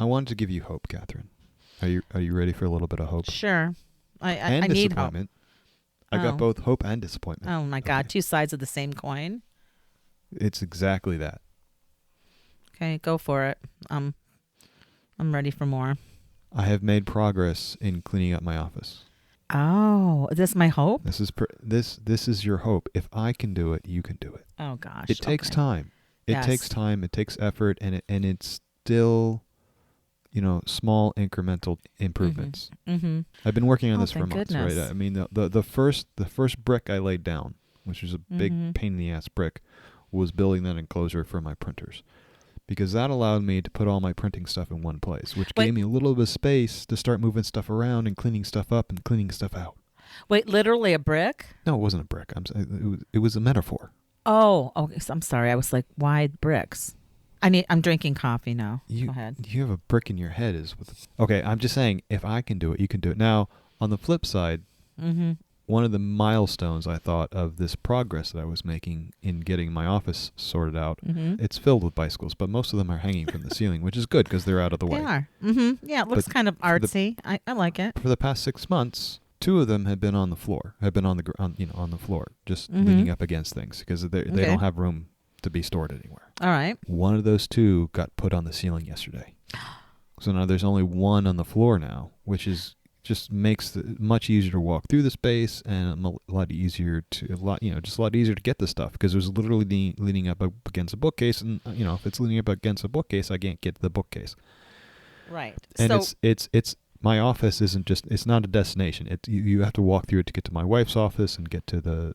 I wanted to give you hope, Catherine. Are you ready for a little bit of hope? Sure. I need hope. Disappointment. I got both hope and disappointment. Oh my God, two sides of the same coin. It's exactly that. Okay, go for it. I'm ready for more. I have made progress in cleaning up my office. Oh, is this my hope? This is your hope. If I can do it, you can do it. Oh gosh. It takes time. It takes time. It takes effort, and it's still, small incremental improvements. Mm-hmm. I've been working on this for months, goodness. right? I mean, the first brick I laid down, which was a big pain in the ass brick, was building that enclosure for my printers, because that allowed me to put all my printing stuff in one place, which gave me a little bit of space to start moving stuff around and cleaning stuff up and cleaning stuff out. Wait, literally a brick? No, it wasn't a brick. It was a metaphor. Oh, okay. So I'm sorry. I was like, why bricks? I'm drinking coffee now. Go ahead. You have a brick in your head. Okay, I'm just saying, if I can do it, you can do it. Now, on the flip side, one of the milestones I thought of this progress that I was making in getting my office sorted out, it's filled with bicycles, but most of them are hanging from the ceiling, which is good because they're out of the way. They are. Yeah, it looks kind of artsy. I like it. For the past 6 months, 2 of them have been on the floor, on the floor, just leaning up against things because they don't have room to be stored anywhere. All right. One of those 2 got put on the ceiling yesterday. So now there's only 1 on the floor now, which is just makes it much easier to walk through the space and a lot easier to get the stuff because it was literally leaning up against a bookcase, and if it's leaning up against a bookcase, I can't get to the bookcase. Right. And so it's my office it's not a destination. You have to walk through it to get to my wife's office and get to the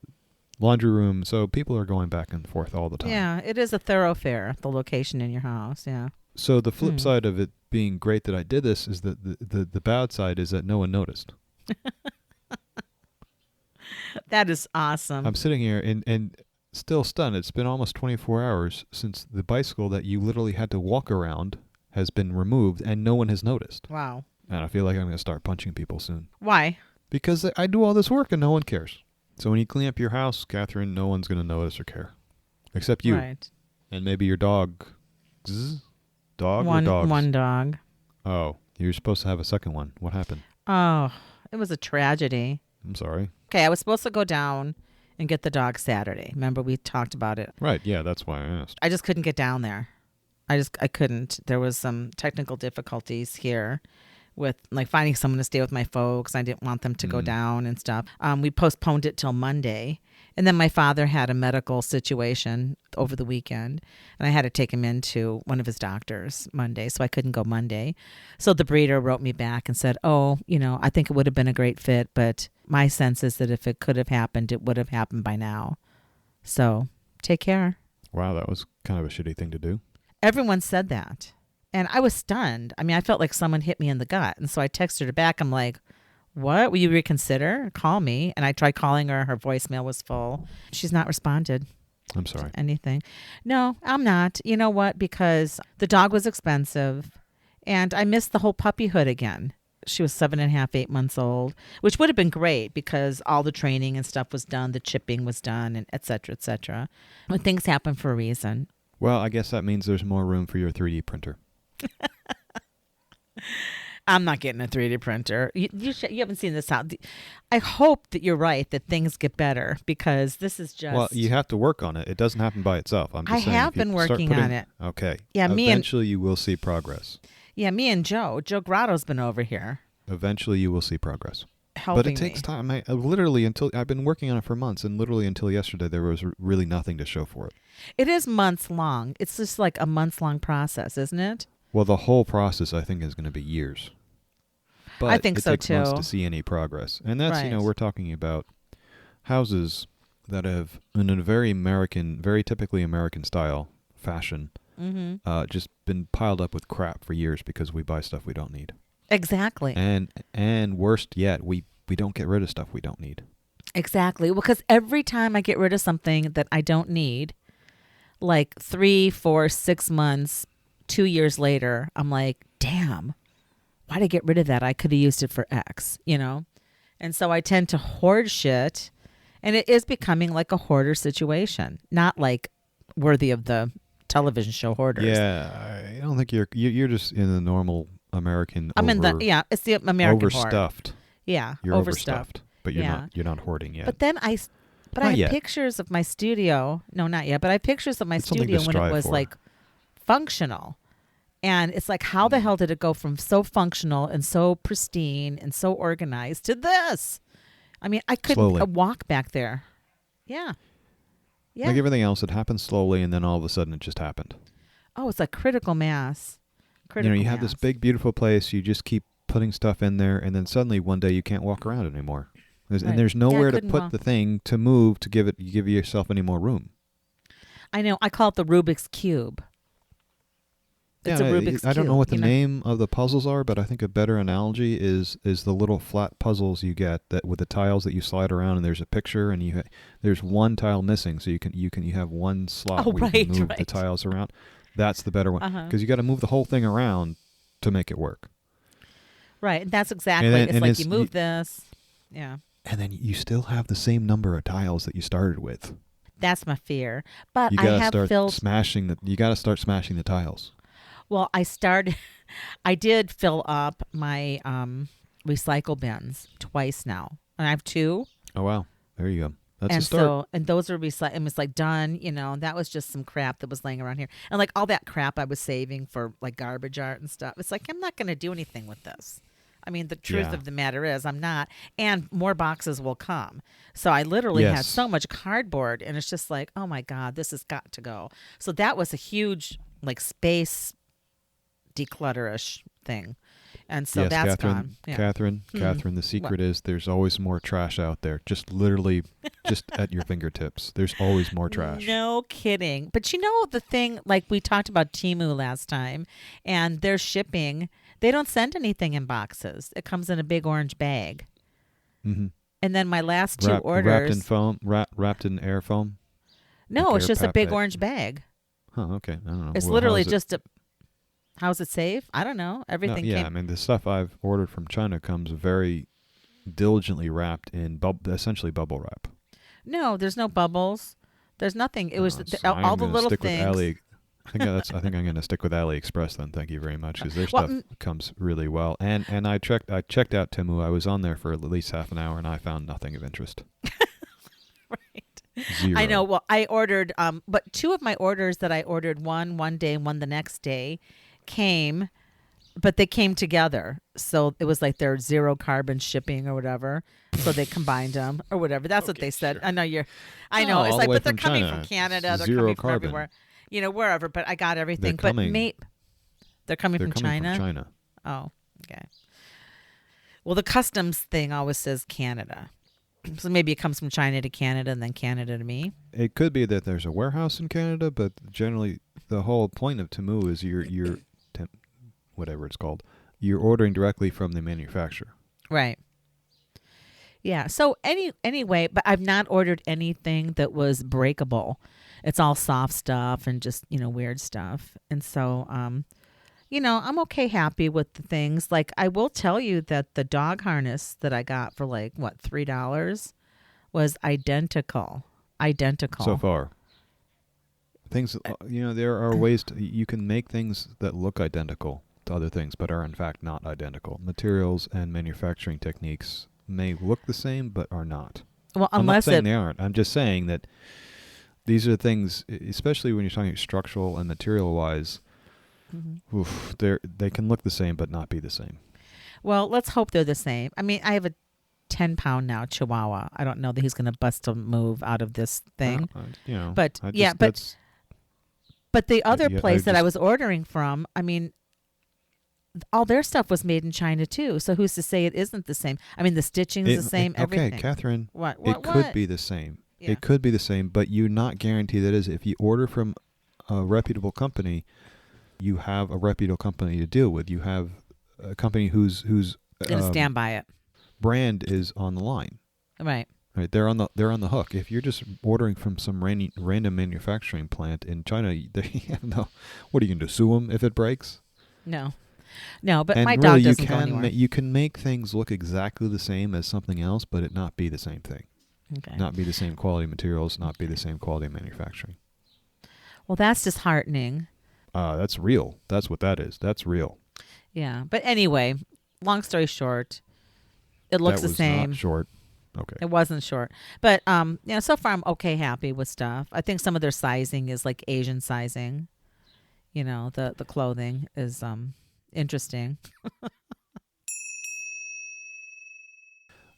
laundry room. So people are going back and forth all the time. Yeah, it is a thoroughfare, the location in your house. Yeah. So the flip side of it being great that I did this is that the bad side is that no one noticed. That is awesome. I'm sitting here and still stunned. It's been almost 24 hours since the bicycle that you literally had to walk around has been removed and no one has noticed. Wow. And I feel like I'm going to start punching people soon. Why? Because I do all this work and no one cares. So when you clean up your house, Catherine, no one's going to notice or care. Except you. Right. And maybe your dog. Dog or dogs? One dog. Oh, you were supposed to have a second one. What happened? Oh, it was a tragedy. I'm sorry. Okay, I was supposed to go down and get the dog Saturday. Remember, we talked about it. Right, yeah, that's why I asked. I just couldn't get down there. I couldn't. There was some technical difficulties here with finding someone to stay with my folks. I didn't want them to go down and stuff. We postponed it till Monday. And then my father had a medical situation over the weekend, and I had to take him into one of his doctors Monday, so I couldn't go Monday. So the breeder wrote me back and said, I think it would have been a great fit, but my sense is that if it could have happened, it would have happened by now. So take care. Wow, that was kind of a shitty thing to do. Everyone said that. And I was stunned. I mean, I felt like someone hit me in the gut. And so I texted her back. I'm like, what? Will you reconsider? Call me. And I tried calling her. Her voicemail was full. She's not responded. I'm sorry. Anything. No, I'm not. You know what? Because the dog was expensive and I missed the whole puppyhood again. She was 7.5, 8 months old, which would have been great because all the training and stuff was done. The chipping was done, and et cetera, et cetera. But things happen for a reason. Well, I guess that means there's more room for your 3D printer. I'm not getting a 3D printer. You haven't seen this house. I hope that you're right, that things get better, because this is just... Well, you have to work on it. It doesn't happen by itself. I'm just saying, have been working on it. Okay. Yeah, eventually you will see progress. Yeah, me and Joe Grotto's been over here. Eventually you will see progress. Helping but it takes time. I've been working on it for months, and literally until yesterday there was really nothing to show for it. It is months long. It's just like a months-long process, isn't it? Well, the whole process, I think, is going to be years. But I think so, too. It takes months to see any progress. And that's, right. We're talking about houses that have, in a very typically American style fashion, just been piled up with crap for years because we buy stuff we don't need. Exactly. And worst yet, we don't get rid of stuff we don't need. Exactly. Because every time I get rid of something that I don't need, like 3, 4, 6 months, 2 years later, I'm like, damn, why'd I get rid of that? I could have used it for X, And so I tend to hoard shit, and it is becoming like a hoarder situation, not like worthy of the television show Hoarders. Yeah, I don't think you're just in the normal American. I'm in the it's the American hoard. Overstuffed. Yeah, You're overstuffed, but you're not hoarding yet. But then I have pictures of my studio. No, not yet. But I have pictures of my studio when it was like functional. And it's like, how the hell did it go from so functional and so pristine and so organized to this? I mean, I couldn't walk back there. Yeah. Yeah. Like everything else, it happened slowly, and then all of a sudden it just happened. Oh, it's like critical mass. You have this big, beautiful place. You just keep putting stuff in there, and then suddenly one day you can't walk around it anymore. And there's nowhere to put the thing to move to give yourself any more room. I know. I call it the Rubik's Cube. It's a Rubik's Cube. I don't know what the name of the puzzles are, but I think a better analogy is the little flat puzzles you get that with the tiles that you slide around, and there's a picture, and there's one tile missing, so you have one slot where you can move the tiles around. That's the better one because you got to move the whole thing around to make it work. Right, and that's exactly. It's like you move this, yeah, and then you still have the same number of tiles that you started with. That's my fear, but you got to start smashing You got to start smashing the tiles. Well, I did fill up my recycle bins twice now. And I have 2. Oh, wow. There you go. That's a start. And those are recycled. And it's like done, that was just some crap that was laying around here. And like all that crap I was saving for like garbage art and stuff. It's like, I'm not going to do anything with this. I mean, the truth of the matter is I'm not. And more boxes will come. So I literally had so much cardboard. And it's just like, oh, my God, this has got to go. So that was a huge like space declutter-ish thing, and so that's gone. Yeah. Catherine, the secret is there's always more trash out there. Just literally, just at your fingertips. There's always more trash. No kidding. But the thing, like we talked about Temu last time, and their shipping, they don't send anything in boxes. It comes in a big orange bag. Mm-hmm. And then my last 2 orders wrapped in foam, wrapped in air foam. No, it's just a big orange bag. Huh? Okay, I don't know. It's literally just a. How's it safe? I don't know. Everything. No, I mean, the stuff I've ordered from China comes very diligently wrapped in essentially bubble wrap. No, there's no bubbles. There's nothing. It was all the little things. I think I'm going to stick with AliExpress then. Thank you very much, because their stuff comes really well. And I checked out Temu. I was on there for at least half an hour, and I found nothing of interest. Right. 0. I know. Well, I ordered, but 2 of my orders that I ordered, one day and one the next day, came, but they came together. So it was like they're 0 carbon shipping or whatever. So they combined them or whatever. That's what they said. Sure. I know it's like, but they're coming from Canada. They're coming from everywhere, wherever. But I got everything. They're coming from China. From China. Oh, okay. Well, the customs thing always says Canada. So maybe it comes from China to Canada and then Canada to me. It could be that there's a warehouse in Canada, but generally the whole point of Temu is you're whatever it's called, you're ordering directly from the manufacturer. Right. Yeah. So anyway, but I've not ordered anything that was breakable. It's all soft stuff and just, weird stuff. And so, I'm happy with the things. Like, I will tell you that the dog harness that I got for like, $3 was identical. So far. Things, there are ways you can make things that look identical to other things, but are in fact not identical. Materials and manufacturing techniques may look the same, but are not. Well, I'm not saying they aren't. I'm just saying that these are things, especially when you're talking structural and material-wise, they can look the same, but not be the same. Well, let's hope they're the same. I mean, I have a 10-pound now chihuahua. I don't know that he's going to bust a move out of this thing. But the other place that I was ordering from, I mean, all their stuff was made in China too. So who's to say it isn't the same? I mean, the stitching is the same. Everything. Okay, Catherine. What? It could be the same. Yeah. It could be the same, but you're not guaranteed that is. If you order from a reputable company, you have a reputable company to deal with. You have a company whose gonna stand by it. Brand is on the line. Right. Right. They're on the hook. If you're just ordering from some random manufacturing plant in China, they have no. What are you going to sue them if it breaks? No, but and my really, dog doesn't go anywhere. You can make things look exactly the same as something else, but it not be the same thing. Okay. Not be the same quality materials, not be the same quality manufacturing. Well, that's disheartening. That's real. That's what that is. That's real. Yeah. But anyway, long story short, it looks That the was same. not short. Okay. It wasn't short. But so far I'm okay happy with stuff. I think some of their sizing is like Asian sizing. The clothing is interesting.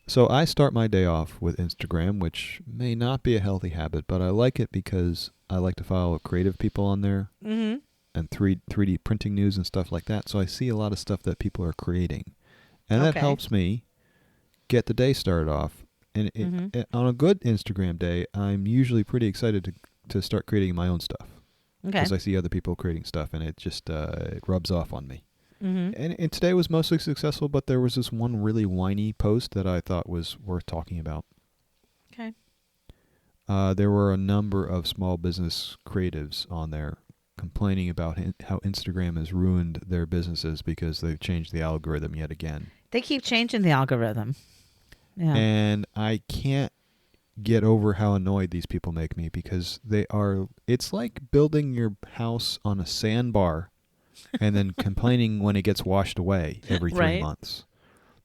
So I start my day off with Instagram, which may not be a healthy habit, but I like it because I like to follow creative people on there Mm-hmm. and 3D printing news and stuff like that. So I see a lot of stuff that people are creating. And that Okay. helps me get the day started off. And Mm-hmm. on a good Instagram day, I'm usually pretty excited to start creating my own stuff. Okay. Because I see other people creating stuff, and it just it rubs off on me. Mm-hmm. And today was mostly successful, but there was this one really whiny post that I thought was worth talking about. Okay. There were a number of small business creatives on there complaining about how Instagram has ruined their businesses because they've changed the algorithm yet again. They keep changing the algorithm. Yeah. And I can't get over how annoyed these people make me because it's like building your house on a sandbar and then complaining when it gets washed away every 3 Right. months.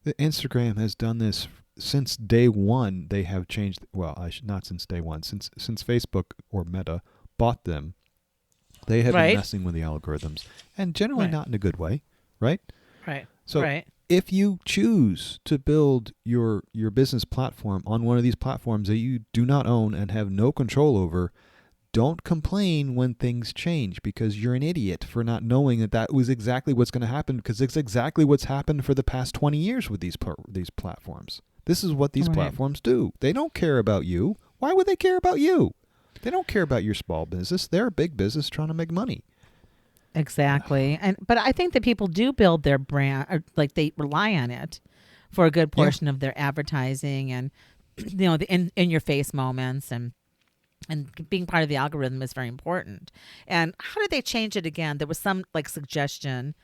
The Instagram has done this since day one. They have changed. Well, not since day one. Since Facebook or Meta bought them, they have Right. been messing with the algorithms, and generally Right. not in a good way, right? Right. So right. if you choose to build your business platform on one of these platforms that you do not own and have no control over, don't complain when things change because you're an idiot for not knowing that was exactly what's going to happen, because it's exactly what's happened for the past 20 years with these platforms. This is what these Right. platforms do. They don't care about you. Why would they care about you? They don't care about your small business. They're a big business trying to make money. Exactly. But I think that people do build their brand, or like they rely on it for a good portion of their advertising and the in your face moments, and being part of the algorithm is very important. And how did they change it again? There was some like suggestion.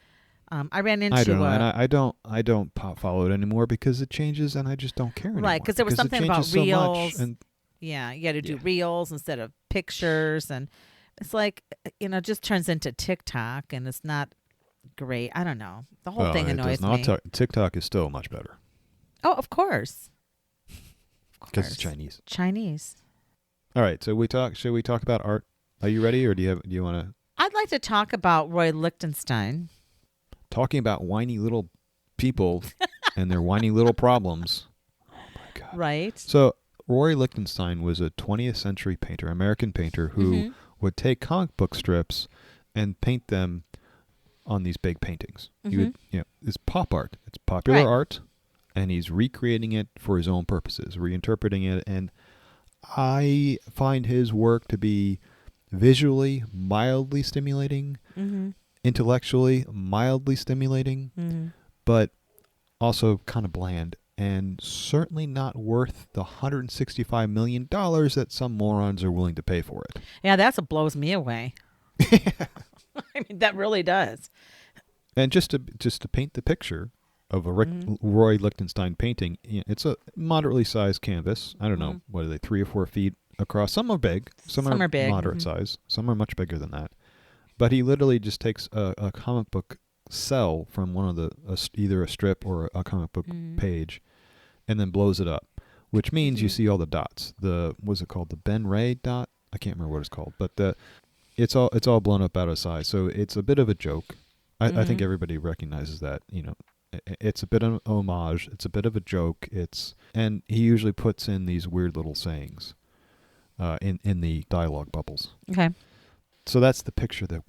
I ran into I don't know, and I don't follow it anymore because it changes, and I just don't care anymore. right, because there was something about so reels. much, and Yeah, you got to do Yeah. reels instead of pictures, and it's like it just turns into TikTok, and it's not great. I don't know. The whole thing it annoys does me. not. TikTok is still much better Oh, of course. because it's Chinese. Chinese. All right, so should we talk about art? Are you ready, or do you want to? I'd like to talk about Roy Lichtenstein. Talking about whiny little people and their whiny little problems. Oh my God. Right. So Roy Lichtenstein was a 20th century painter, American painter, who Mhm. would take comic book strips and paint them on these big paintings. He would, it's pop art. It's popular Right. art, and he's recreating it for his own purposes, reinterpreting it. And I find his work to be visually mildly stimulating, Mhm. intellectually mildly stimulating, Mhm. but also kind of bland, and certainly not worth the $165 million that some morons are willing to pay for it. Yeah, that's what blows me away. I mean, that really does. And just to paint the picture of a Mhm. Roy Lichtenstein painting, it's a moderately sized canvas. I don't know, Mhm. what are they, 3 or 4 feet across? Some are big, some are big. moderate Mhm. size, some are much bigger than that. But he literally just takes a comic book cell from one of either a strip or a comic book Mhm. page, and then blows it up, which means you Mhm. see all the dots. What's it called? The Ben Ray dot? I can't remember what it's called, but it's all blown up out of size. So it's a bit of a joke. I think Mhm. everybody recognizes that. It's a bit of an homage. It's a bit of a joke. And he usually puts in these weird little sayings in the dialogue bubbles. Okay. So that's the picture that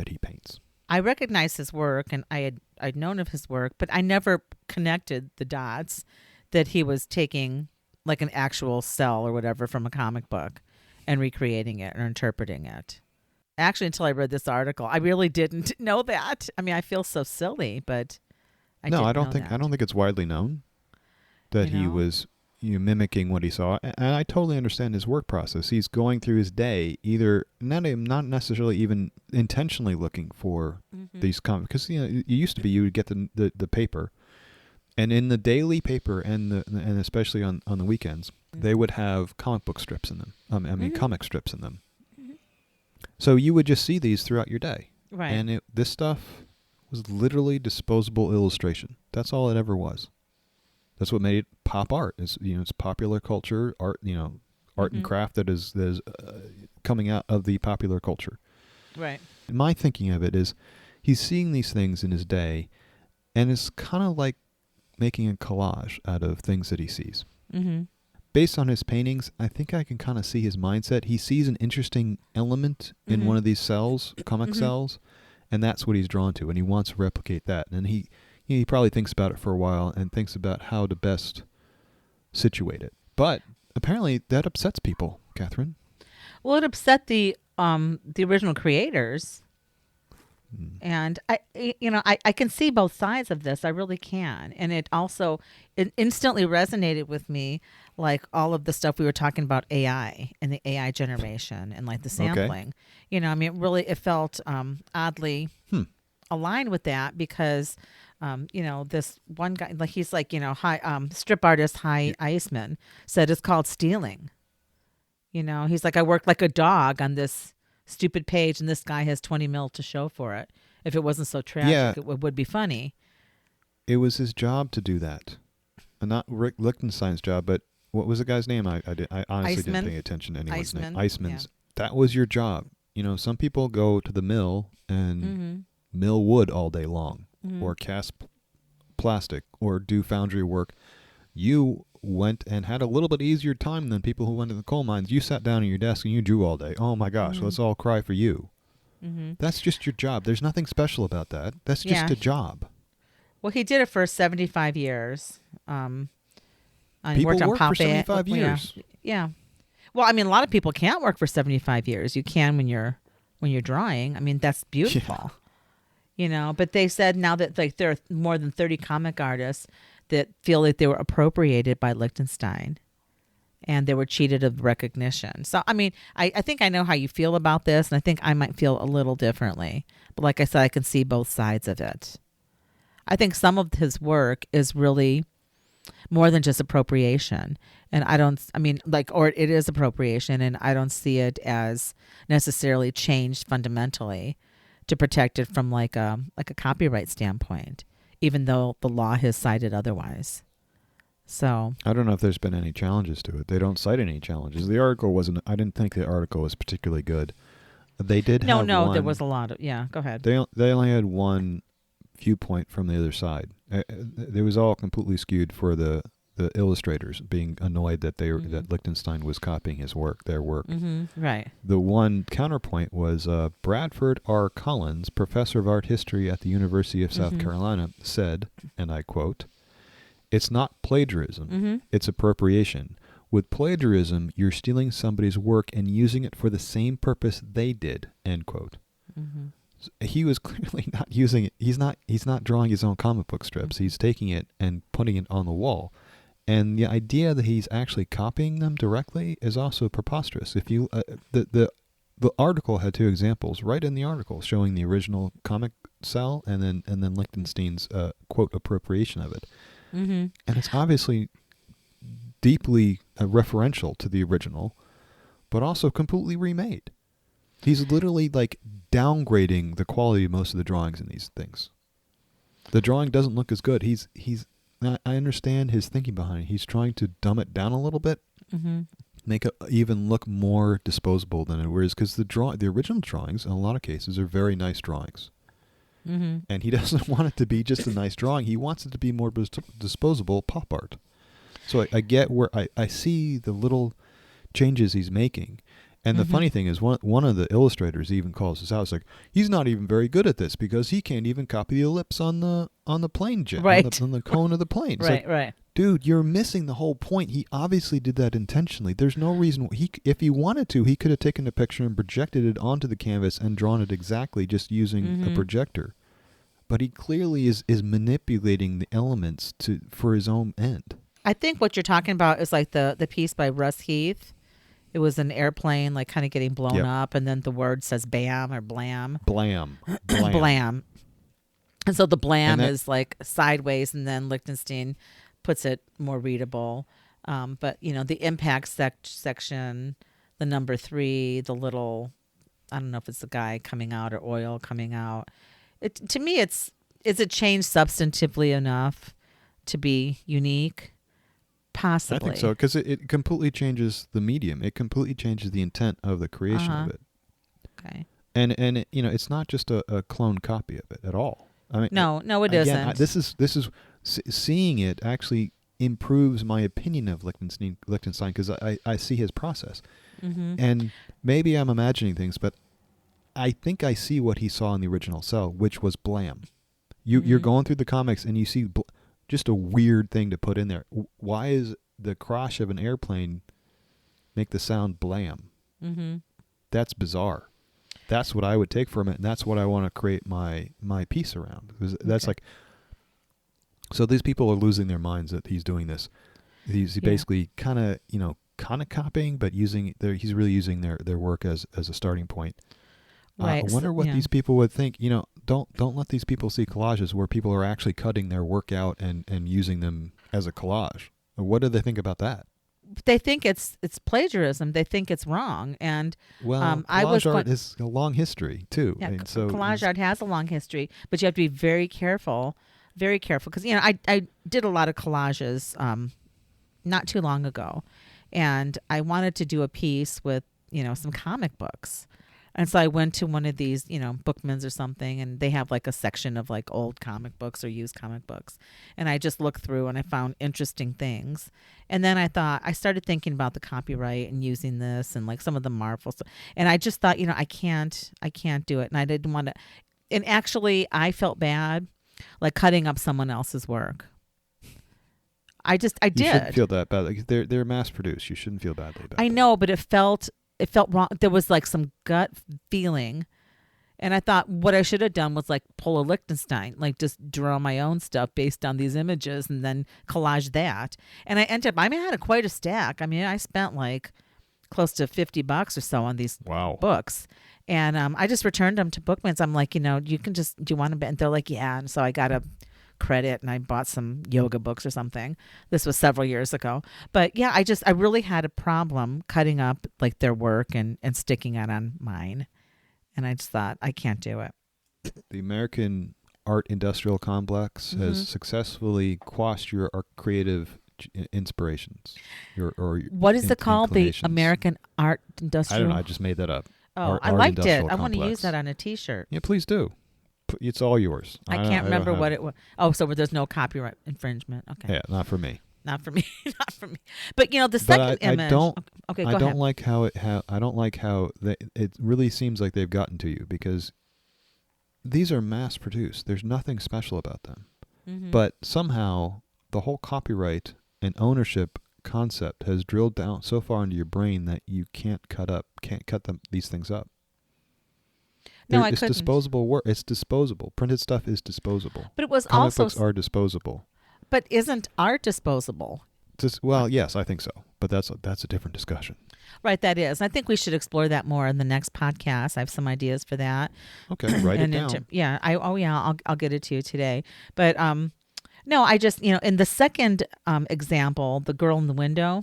he paints. I recognize his work, and I'd known of his work, but I never connected the dots that he was taking like an actual cell or whatever from a comic book and recreating it or interpreting it. Actually, until I read this article, I really didn't know that. I mean, I feel so silly, but I No, didn't I don't know think that. it's widely known that You he know? was mimicking what he saw, and I totally understand his work process. He's going through his day, either not necessarily even intentionally looking for Mhm. these comics, because it used to be you would get the paper, and in the daily paper and especially on the weekends, they would have comic book strips in them. I mean Mhm. comic strips in them. Mhm. So you would just see these throughout your day. Right. And this stuff was literally disposable illustration. That's all it ever was. That's what made it pop art. It's popular culture art. Art and craft that is coming out of the popular culture. Right. My thinking of it is, he's seeing these things in his day, and it's kind of like making a collage out of things that he sees. Mm-hmm. Based on his paintings, I think I can kind of see his mindset. He sees an interesting element in one of these cells, comic cells, and that's what he's drawn to, and he wants to replicate that. And he probably thinks about it for a while and thinks about how to best situate it. But apparently that upsets people, Catherine. Well, it upset the original creators. And I can see both sides of this. I really can. And it instantly resonated with me, like all of the stuff we were talking about AI and the AI generation and like the sampling. Okay. It felt oddly aligned with that because, this one guy, like he's like, strip artist Hy Eisman said it's called stealing. He's like, I worked like a dog on this stupid page, and this guy has 20 mil to show for it. If it wasn't so tragic, it would be funny. It was his job to do that. Not Rick Lichtenstein's job, but what was the guy's name? I honestly didn't pay attention to anyone's name. Eisman's. Yeah. That was your job. Some people go to the mill and mill wood all day long, or cast plastic, or do foundry work. You went and had a little bit easier time than people who went to the coal mines. You sat down at your desk and you drew all day. Oh my gosh, let's all cry for you. That's just your job. There's nothing special about that. That's just a job. Well, he did it for 75 years. People work for 75 years. Yeah. Well, a lot of people can't work for 75 years. You can when you're drawing. That's beautiful. Yeah. But they said now that like there are more than 30 comic artists that feel like they were appropriated by Lichtenstein and they were cheated of recognition. So, I think I know how you feel about this, and I think I might feel a little differently. But like I said, I can see both sides of it. I think some of his work is really more than just appropriation. And it is appropriation, and I don't see it as necessarily changed fundamentally to protect it from like a copyright standpoint, even though the law has cited otherwise. So I don't know if there's been any challenges to it. They don't cite any challenges. The article wasn't. I didn't think the article was particularly good. They did have one. There was a lot of Go ahead. They only had one viewpoint from the other side. It was all completely skewed for the illustrators being annoyed that that Lichtenstein was copying their work. Right. The one counterpoint was Bradford R. Collins, professor of art history at the University of South Carolina, said, and I quote, "It's not plagiarism, it's appropriation. With plagiarism, you're stealing somebody's work and using it for the same purpose they did," end quote. So he was clearly not using it. He's not drawing his own comic book strips. He's taking it and putting it on the wall. And the idea that he's actually copying them directly is also preposterous. If you the article had two examples right in the article showing the original comic cell and then Lichtenstein's quote appropriation of it. And it's obviously deeply referential to the original, but also completely remade. He's literally like downgrading the quality of most of the drawings in these things. The drawing doesn't look as good. I understand his thinking behind it. He's trying to dumb it down a little bit, make it even look more disposable than it was, because the original drawings in a lot of cases are very nice drawings. And he doesn't want it to be just a nice drawing. He wants it to be more disposable pop art. So I get where I see the little changes he's making. And the funny thing is, one of the illustrators even calls us out. It's like, he's not even very good at this because he can't even copy the ellipse on the plane jet, right, on the cone of the plane. It's right, like, right. Dude, you're missing the whole point. He obviously did that intentionally. There's no reason if he wanted to, he could have taken a picture and projected it onto the canvas and drawn it exactly just using a projector. But he clearly is manipulating the elements for his own end. I think what you're talking about is like the piece by Russ Heath. It was an airplane like kind of getting blown up, and then the word says BAM or BLAM. BLAM. BLAM. And so the BLAM is like sideways, and then Lichtenstein puts it more readable. But, the impact section, the number 3, the little I don't know if it's the guy coming out or oil coming out. To me, is it changed substantively enough to be unique? Possibly. I think so, because it completely changes the medium. It completely changes the intent of the creation of it. Okay. And it's not just a clone copy of it at all. I mean, no, it again, isn't. This is seeing it actually improves my opinion of Lichtenstein because I see his process. And maybe I'm imagining things, but I think I see what he saw in the original Cell, which was BLAM. You're going through the comics and you see just a weird thing to put in there. Why is the crash of an airplane make the sound BLAM? That's bizarre. That's what I would take from it, and that's what I want to create my piece around. Because that's like, so these people are losing their minds that he's doing this. He's basically kind of copying, but he's really using their work as a starting point. Right. I wonder what these people would think. Don't let these people see collages where people are actually cutting their work out and using them as a collage. What do they think about that? They think it's plagiarism. They think it's wrong. And collage art has a long history too. Yeah, so collage art has a long history, but you have to be very careful, because I did a lot of collages not too long ago, and I wanted to do a piece with some comic books. And so I went to one of these, Bookmans or something, and they have like a section of like old comic books or used comic books. And I just looked through and I found interesting things. And then I started thinking about the copyright and using this and like some of the Marvel stuff. And I just thought, I can't do it. And I didn't want to. And actually, I felt bad, like cutting up someone else's work. I did. You shouldn't feel that bad. Like they're mass produced. You shouldn't feel badly about I know, but it felt wrong. There was like some gut feeling. And I thought what I should have done was like pull a Lichtenstein, like just draw my own stuff based on these images and then collage that. And I had quite a stack. I mean, I spent like close to $50 or so on these books. And I just returned them to Bookmans. I'm like, you can just, do you want to? And they're like, yeah. And so I got a credit and I bought some yoga books or something. This was several years ago. But yeah, I really had a problem cutting up like their work and sticking it on mine. And I just thought, I can't do it. The American art industrial complex has successfully quashed your creative inspirations. What is it called? The American art industrial? I don't know. I just made that up. Oh, I liked it. I want to use that on a T-shirt. Yeah, please do. It's all yours. I can't remember what it was. Oh, so there's no copyright infringement. Okay. Yeah, not for me. Not for me. Not for me. But the second image. Okay, go ahead. I don't like how it really seems like they've gotten to you, because these are mass produced. There's nothing special about them. But somehow the whole copyright and ownership concept has drilled down so far into your brain that you can't cut these things up. No, it's disposable work. It's disposable. Printed stuff is disposable. But it was comic also books are disposable. But isn't art disposable? Yes, I think so. But that's a different discussion. Right, that is. I think we should explore that more in the next podcast. I have some ideas for that. Okay, write it down. I'll get it to you today. But no, I just in the second example, the girl in window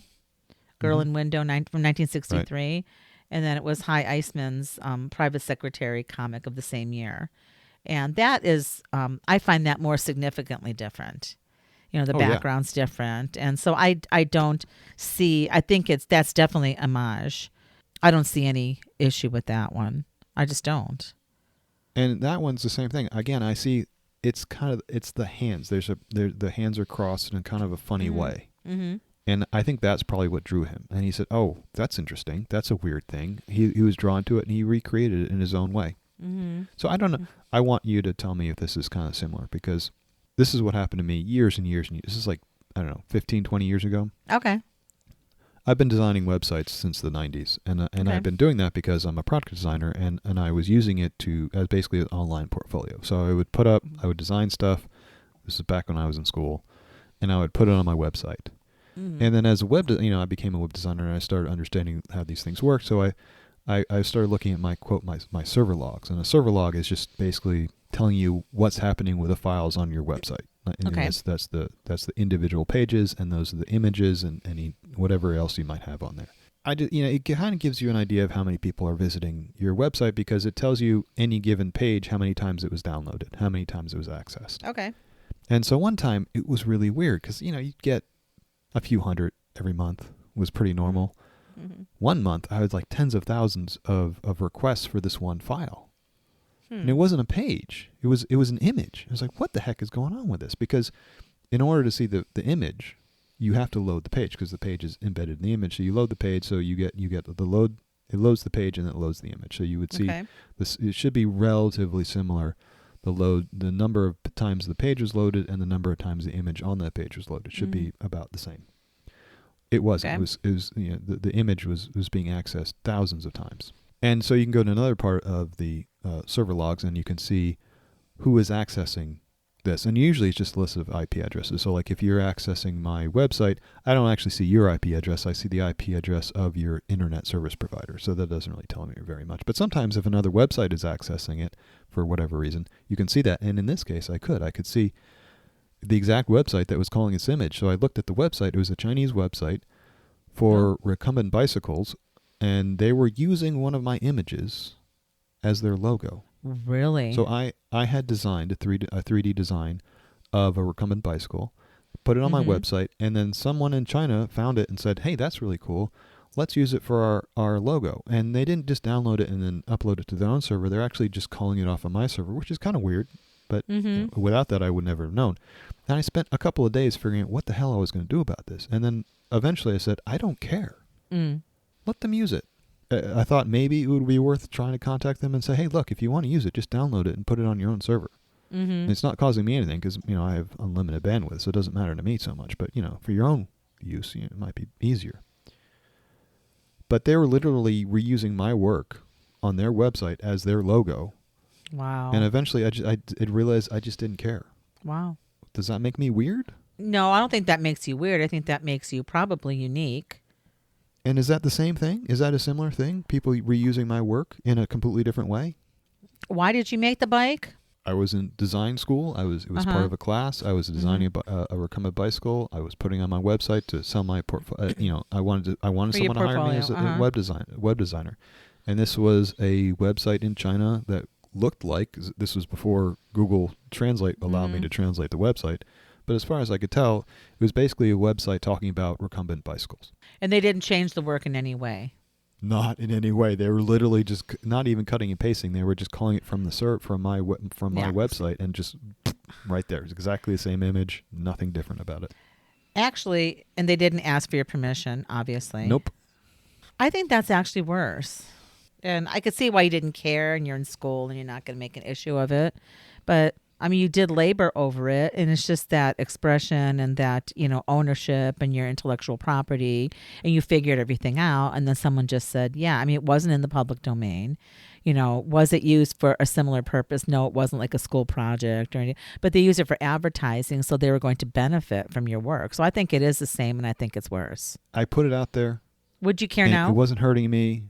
from 1963. Right. And then it was Hy Eisman's private secretary comic of the same year. And that is, I find that more significantly different. The background's different. And so I don't see, I think that's definitely homage. I don't see any issue with that one. I just don't. And that one's the same thing. Again, I see it's the hands. The hands are crossed in kind of a funny way. Mm-hmm. And I think that's probably what drew him. And he said, oh, that's interesting. That's a weird thing. He was drawn to it, and he recreated it in his own way. Mm-hmm. So I don't know. I want you to tell me if this is kind of similar, because this is what happened to me years and years and years. This is like, I don't know, 15, 20 years ago. Okay. I've been designing websites since the 90s. And I've been doing that because I'm a product designer, and I was using it as basically an online portfolio. So I would design stuff. This is back when I was in school. And I would put it on my website. Mm-hmm. And then as a I became a web designer, and I started understanding how these things work. So I started looking at my server logs, and a server log is just basically telling you what's happening with the files on your website. And that's the individual pages, and those are the images and any whatever else you might have on there. it kind of gives you an idea of how many people are visiting your website because it tells you any given page how many times it was downloaded, how many times it was accessed. Okay. And so one time it was really weird because, you'd get a few hundred every month was pretty normal. Mm-hmm. One month I had like tens of thousands of requests for this one file. And it wasn't a page. It was an image. I was like, what the heck is going on with this? Because in order to see the image, you have to load the page because the page is embedded in the image. So you load the page, so you get the load. It loads the page and it loads the image. So you would see this. It should be relatively similar. The number of times the page was loaded and the number of times the image on that page was loaded should be about the same. It wasn't. Okay. It was the image was being accessed thousands of times. And so you can go to another part of the server logs and you can see who is accessing this. And usually it's just a list of IP addresses. So like if you're accessing my website, I don't actually see your IP address. I see the IP address of your internet service provider. So that doesn't really tell me very much. But sometimes if another website is accessing it for whatever reason, you can see that. And in this case, I could see the exact website that was calling its image. So I looked at the website. It was a Chinese website for recumbent bicycles. And they were using one of my images as their logo. Really? So I had designed a 3D design of a recumbent bicycle, put it on my website, and then someone in China found it and said, hey, that's really cool. Let's use it for our logo. And they didn't just download it and then upload it to their own server. They're actually just calling it off on my server, which is kind of weird. But without that, I would never have known. And I spent a couple of days figuring out what the hell I was going to do about this. And then eventually I said, I don't care. Let them use it. I thought maybe it would be worth trying to contact them and say, hey, look, if you want to use it, just download it and put it on your own server. And it's not causing me anything because, I have unlimited bandwidth, so it doesn't matter to me so much. But, for your own use, it might be easier. But they were literally reusing my work on their website as their logo. Wow. And eventually I realized I just didn't care. Wow. Does that make me weird? No, I don't think that makes you weird. I think that makes you probably unique. And is that the same thing? Is that a similar thing? People reusing my work in a completely different way? Why did you make the bike? I was in design school. It was part of a class. I was designing a recumbent bicycle. I was putting on my website to sell my portfolio. I wanted someone to hire me as a web designer. And this was a website in China that looked like, this was before Google Translate allowed me to translate the website. But as far as I could tell, it was basically a website talking about recumbent bicycles. And they didn't change the work in any way? Not in any way. They were literally just not even cutting and pasting. They were just calling it from my website and just right there. It's exactly the same image. Nothing different about it. Actually, and they didn't ask for your permission, obviously. Nope. I think that's actually worse. And I could see why you didn't care and you're in school and you're not going to make an issue of it. But you did labor over it, and it's just that expression and that, ownership and your intellectual property, and you figured everything out, and then someone just said, yeah, it wasn't in the public domain. Was it used for a similar purpose? No, it wasn't like a school project or anything, but they use it for advertising, so they were going to benefit from your work. So I think it is the same, and I think it's worse. I put it out there. Would you care now? It wasn't hurting me.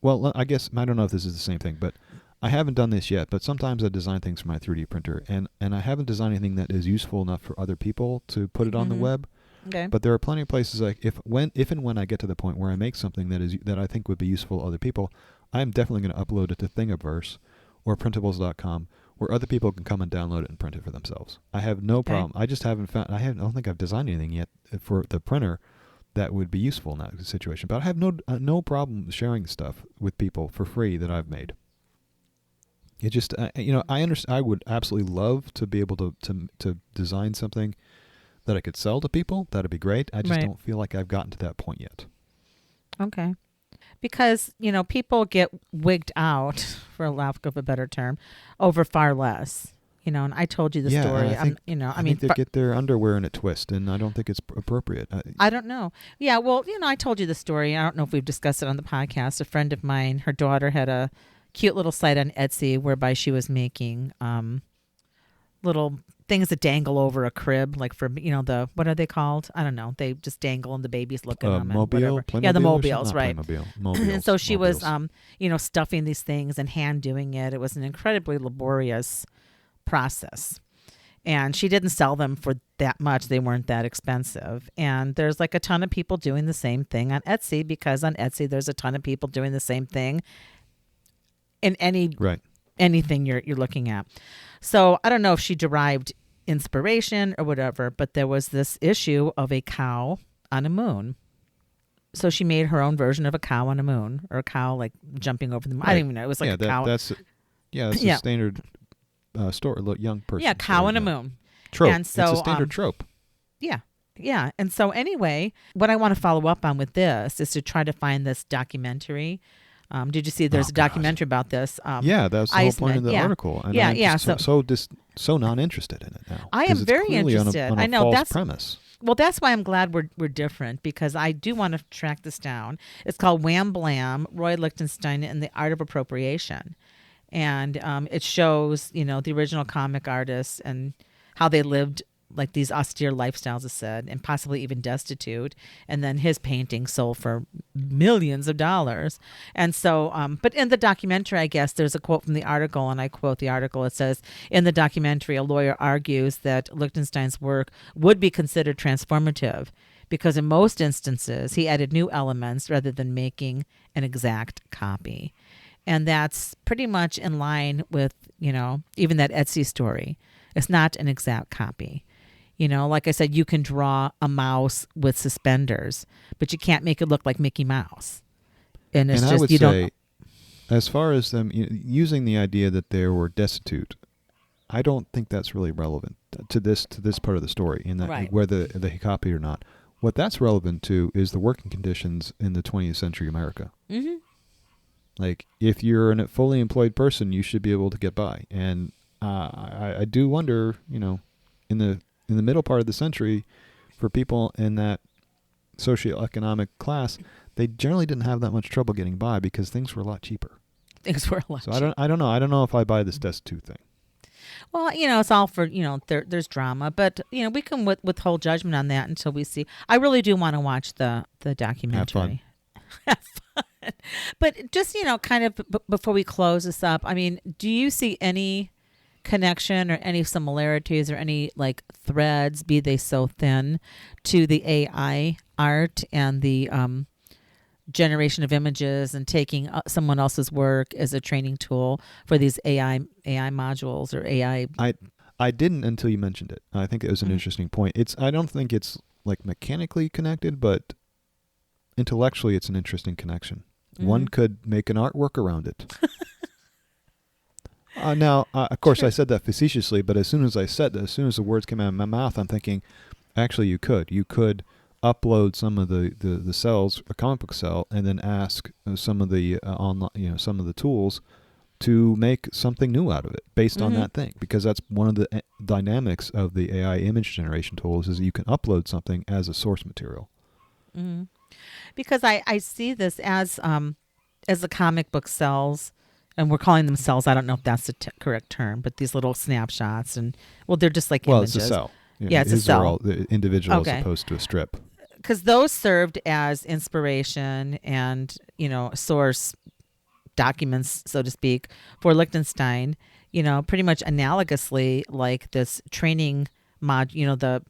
Well, I guess, I don't know if this is the same thing, but I haven't done this yet, but sometimes I design things for my 3D printer, and I haven't designed anything that is useful enough for other people to put it on the web. Okay. But there are plenty of places like if and when I get to the point where I make something that I think would be useful to other people, I'm definitely going to upload it to Thingiverse or printables.com where other people can come and download it and print it for themselves. I have no problem. I just haven't found. I don't think I've designed anything yet for the printer that would be useful in that situation. But I have no problem sharing stuff with people for free that I've made. It just, I understand. I would absolutely love to be able to design something that I could sell to people. That'd be great. I just don't feel like I've gotten to that point yet. Okay. Because, people get wigged out, for lack of a better term, over far less. And I told you the story. I think they get their underwear in a twist, and I don't think it's appropriate. I don't know. Yeah, well, I told you the story. I don't know if we've discussed it on the podcast. A friend of mine, her daughter had a cute little site on Etsy whereby she was making little things that dangle over a crib, like for what are they called? I don't know. They just dangle and the baby's looking at them. Mobile, yeah, the mobiles, right? Mobiles, and so she was stuffing these things and hand doing it. It was an incredibly laborious process. And she didn't sell them for that much. They weren't that expensive. And there's like a ton of people doing the same thing on Etsy, because on Etsy there's a ton of people doing the same thing in anything you're looking at. So I don't know if she derived inspiration or whatever, but there was this issue of a cow on a moon. So she made her own version of a cow on a moon, or a cow like jumping over the moon. I don't even know. It was like a cow. That's a standard story. Young person. Yeah, cow on a moon. Trope. And so, it's a standard trope. Yeah. Yeah. And so anyway, what I want to follow up on with this is to try to find this documentary. Did you see there's a documentary about this? Yeah, that's the whole point of the article. And I'm just so not interested in it now. I am very interested. On a I know false that's premise. Well, that's why I'm glad we're different, because I do want to track this down. It's called WHAAM, BLAM, Roy Lichtenstein and the Art of Appropriation. And it shows, the original comic artists and how they lived like these austere lifestyles, as said, and possibly even destitute. And then his painting sold for millions of dollars. And so, but in the documentary, I guess there's a quote from the article, and I quote the article. It says, in the documentary, a lawyer argues that Lichtenstein's work would be considered transformative because in most instances, he added new elements rather than making an exact copy. And that's pretty much in line with, even that Etsy story. It's not an exact copy. Like I said, you can draw a mouse with suspenders, but you can't make it look like Mickey Mouse. And it's I would say, as far as them using the idea that they were destitute, I don't think that's really relevant to this part of the story, in that whether they copied or not. What that's relevant to is the working conditions in the 20th century America. Mm-hmm. Like, if you're a fully employed person, you should be able to get by. And I do wonder, in the middle part of the century, for people in that socioeconomic class, they generally didn't have that much trouble getting by because things were a lot cheaper. cheaper. I don't know. I don't know if I buy this destitute thing. Well, it's all for, there's drama, but, we can withhold judgment on that until we see. I really do want to watch the documentary. Have fun. But just, kind of before we close this up, I mean, do you see any connection or any similarities or any like threads, be they so thin, to the AI art and the generation of images and taking someone else's work as a training tool for these AI modules or AI? I didn't until you mentioned it. I think it was an interesting point. I don't think it's like mechanically connected, but intellectually it's an interesting connection. One could make an artwork around it. Now, of course, I said that facetiously, but as soon as the words came out of my mouth, I'm thinking, actually, you could upload some of the cells, a comic book cell, and then ask some of the online, some of the tools to make something new out of it based on that thing, because that's one of the dynamics of the AI image generation tools, is you can upload something as a source material. Mm-hmm. Because I see this as the comic book cells. And we're calling them cells. I don't know if that's the correct term, but these little snapshots, and they're just like images. It's a cell. Yeah, it's a cell. Are all the individual as opposed to a strip. Because those served as inspiration and source documents, so to speak, for Lichtenstein. Pretty much analogously like this training the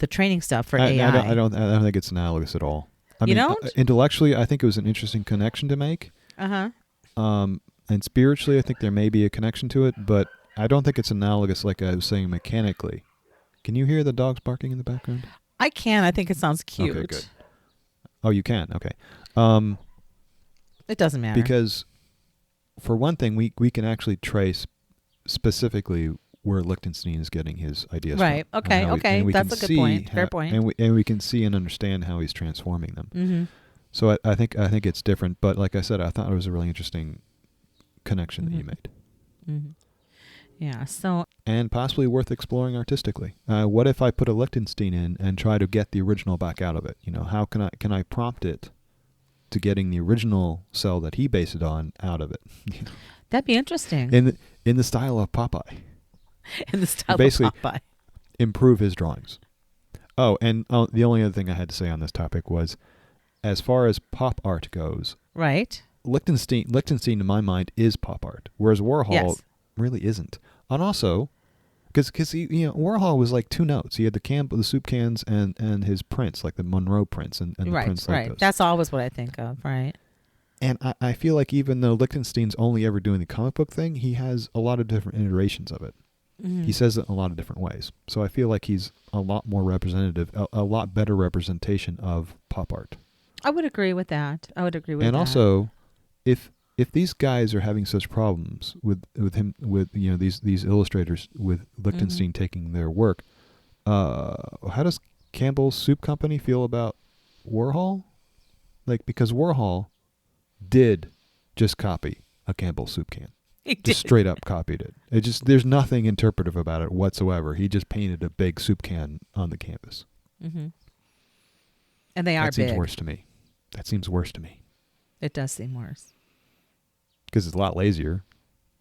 training stuff for AI. I don't think it's analogous at all. You don't? Intellectually, I think it was an interesting connection to make. And spiritually, I think there may be a connection to it, but I don't think it's analogous like I was saying mechanically. Can you hear the dogs barking in the background? I can. I think it sounds cute. Okay, good. Oh, you can? Okay. It doesn't matter. Because, for one thing, we can actually trace specifically where Lichtenstein is getting his ideas from. Right. Okay. That's a good point. Fair point. And we can see and understand how he's transforming them. Mm-hmm. So I think it's different. But like I said, I thought it was a really interesting connection that you made. Mm-hmm. Yeah. So, and possibly worth exploring artistically. What if I put a Lichtenstein in and try to get the original back out of it? How can I prompt it to getting the original cell that he based it on out of it? That'd be interesting. In the style of Popeye. In the style of Popeye. Improve his drawings. Oh, and the only other thing I had to say on this topic was, as far as pop art goes, right? Lichtenstein, in my mind, is pop art, whereas Warhol really isn't. And also, Because Warhol was like two notes. He had the soup cans and his prints, like the Monroe prints and the Right, prints like right. those. That's always what I think of, right? And I feel like even though Lichtenstein's only ever doing the comic book thing, he has a lot of different iterations of it. Mm-hmm. He says it in a lot of different ways. So I feel like he's a lot more representative, a lot better representation of pop art. I would agree with that. And also, if these guys are having such problems with him, with these illustrators, with Lichtenstein taking their work, how does Campbell's Soup Company feel about Warhol? Like, because Warhol did just copy a Campbell's soup can. He Just did. straight up copied it. There's nothing interpretive about it whatsoever. He just painted a big soup can on the canvas. Mm-hmm. And they are That seems big. worse to me. That seems worse to me. It does seem worse. Because it's a lot lazier.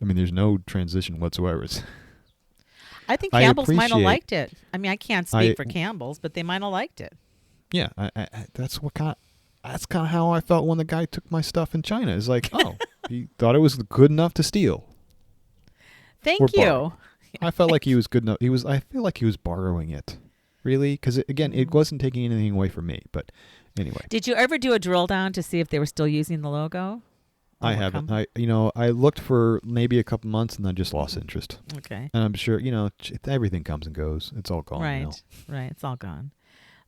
I mean, there's no transition whatsoever. I think I Campbell's might have appreciate- liked it. I mean, I can't speak for Campbell's, but they might have liked it. Yeah, that's kind of how I felt when the guy took my stuff in China. It's like, oh, he thought it was good enough to steal. Thank Or you. borrow. I felt like he was good enough. I feel like he was borrowing it. Really? Because, again, it wasn't taking anything away from me. But anyway. Did you ever do a drill down to see if they were still using the logo? I haven't. I looked for maybe a couple months and I just lost interest. Okay. And I'm sure, everything comes and goes. It's all gone Right. now. Right. It's all gone.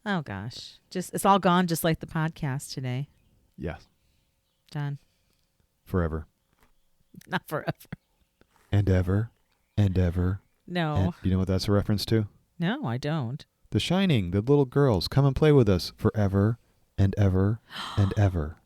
Oh gosh. It's all gone just like the podcast today. Yeah. Done. Forever. Not forever. And ever. And ever. No. And you know what that's a reference to? No, I don't. The Shining, the little girls, come and play with us forever and ever and ever.